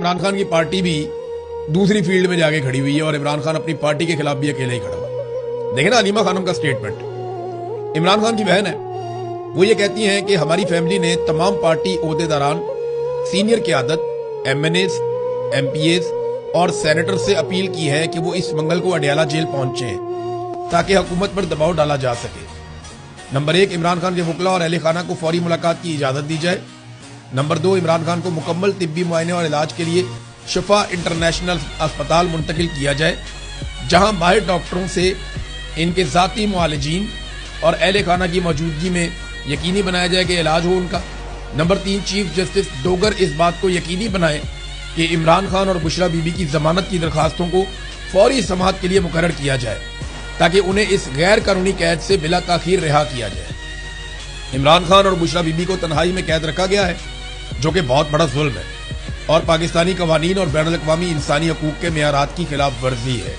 इमरान खान की पार्टी भी दूसरी फील्ड में जाके खड़ी हुई है और इमरान खान अपनी पार्टी के खिलाफ भी अकेले ही खड़ा हुआ। देखें ना अलीमा खानम का स्टेटमेंट, इमरान खान की बहन है, वो ये कहती हैं कि हमारी फैमिली ने तमाम पार्टी ओहदेदारान, सीनियर क़यादत, MNAs, MPAs और सेनेटर से अपील की है कि वो इस मंगल को अडयाला जेल पहुंचे ताकि हुकूमत पर दबाव डाला जा सके। नंबर 1, इमरान खान के वकला और अहले खाना को फौरी मुलाकात की इजाज़त दी जाए। नंबर 2, इमरान खान को मुकम्मल तिब्बी मुआयने और इलाज के लिए शफा इंटरनेशनल अस्पताल मुंतकिल किया जाए, जहां माहिर डॉक्टरों से इनके ज़ाती मुआलिजीन और अहले खाना की मौजूदगी में यकीनी बनाया जाए कि इलाज हो उनका। नंबर 3, चीफ जस्टिस डोगर इस बात को यकीनी बनाए कि इमरान खान और बुशरा बीबी की जमानत की दरखास्तों को फौरी समाअत के लिए मुकर्रर किया जाए ताकि उन्हें इस गैर कानूनी कैद से बिला ताखीर रिहा किया जाए। इमरान खान और बुशरा बीबी को तन्हाई में कैद रखा गया है, जो कि बहुत बड़ा जुल्म है और पाकिस्तानी कवानीन और बैनुल अक़वामी इंसानी हकूक़ के मेयारात की खिलाफ वर्जी है।